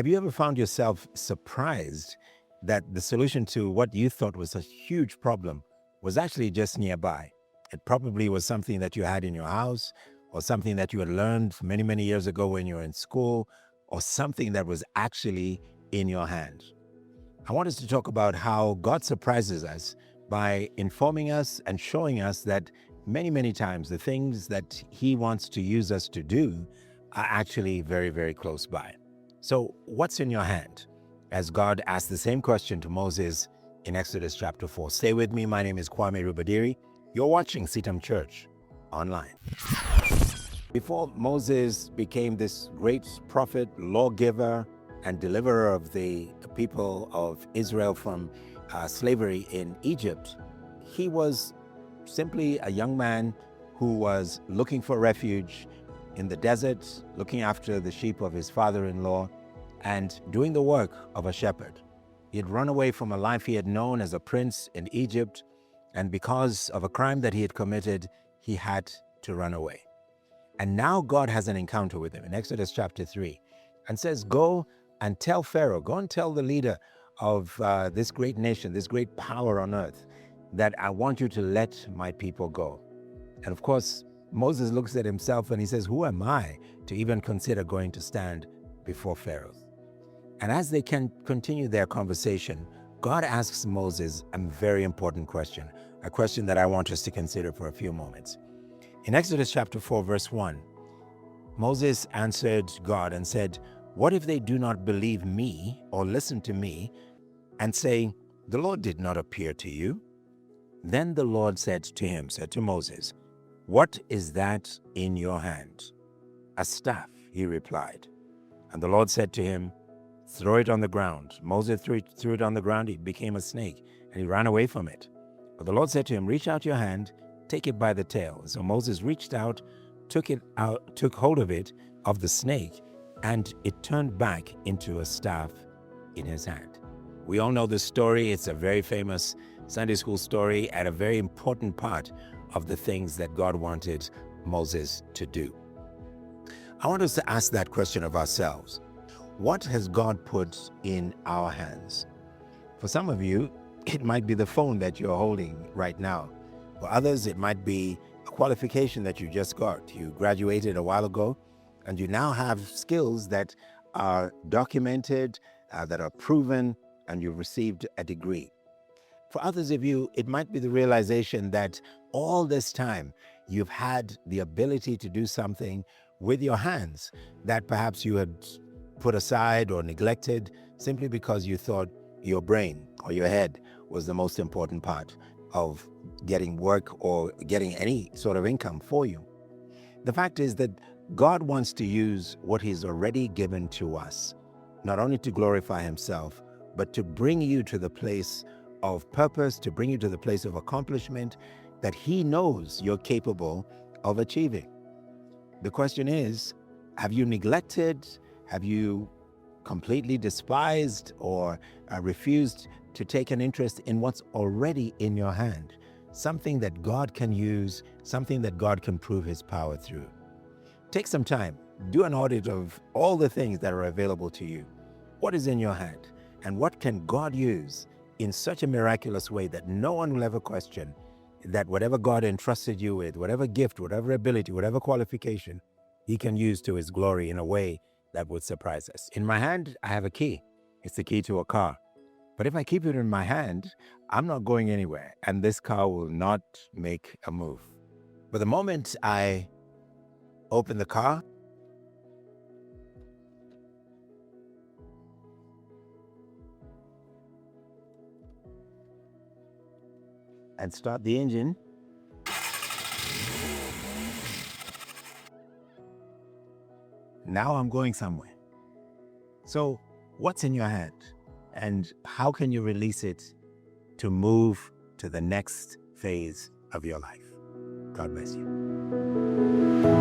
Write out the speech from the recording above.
Have you ever found yourself surprised that the solution to what you thought was a huge problem was actually just nearby? It probably was something that you had in your house, or something that you had learned many, many years ago when you were in school, or something that was actually in your hand. I want us to talk about how God surprises us by informing us and showing us that many, many times the things that He wants to use us to do are actually very, very close by. So, what's in your hand? As God asked the same question to Moses in Exodus chapter 4. Stay with me. My name is Kwame Rubadiri. You're watching CITAM Church Online. Before Moses became this great prophet, lawgiver, and deliverer of the people of Israel from slavery in Egypt, he was simply a young man who was looking for refuge in the desert, looking after the sheep of his father-in-law, and doing the work of a shepherd. He had run away from a life he had known as a prince in Egypt, and because of a crime that he had committed, he had to run away. And now God has an encounter with him in Exodus chapter 3 and says, go and tell Pharaoh, go and tell the leader of this great nation, this great power on earth, that I want you to let my people go. And of course, Moses looks at himself and he says, who am I to even consider going to stand before Pharaoh? And as they can continue their conversation, God asks Moses a very important question, a question that I want us to consider for a few moments. In Exodus chapter 4, verse 1, Moses answered God and said, what if they do not believe me or listen to me and say, the Lord did not appear to you? Then the Lord said to Moses, what is that in your hand? A staff, he replied. And the Lord said to him, throw it on the ground. Moses threw it on the ground. It became a snake, and he ran away from it. But the Lord said to him, reach out your hand, take it by the tail. So Moses reached out, took hold of the snake, and it turned back into a staff in his hand. We all know this story. It's a very famous Sunday school story and a very important part of the things that God wanted Moses to do. I want us to ask that question of ourselves. What has God put in our hands? For some of you, it might be the phone that you're holding right now. For others, it might be a qualification that you just got. You graduated a while ago, and you now have skills that are documented, that are proven, and you've received a degree. For others of you, it might be the realization that all this time you've had the ability to do something with your hands that perhaps you had put aside or neglected simply because you thought your brain or your head was the most important part of getting work or getting any sort of income for you. The fact is that God wants to use what He's already given to us, not only to glorify Himself, but to bring you to the place of purpose, to bring you to the place of accomplishment that He knows you're capable of achieving. The question is, have you neglected? Have you completely despised or refused to take an interest in what's already in your hand? Something that God can use, something that God can prove His power through. Take some time, do an audit of all the things that are available to you. What is in your hand? And what can God use in such a miraculous way that no one will ever question that whatever God entrusted you with, whatever gift, whatever ability, whatever qualification, He can use to His glory in a way that would surprise us. In my hand, I have a key. It's the key to a car. But if I keep it in my hand, I'm not going anywhere, and this car will not make a move. But the moment I open the car, and start the engine, now I'm going somewhere. So what's in your hand? And how can you release it to move to the next phase of your life? God bless you.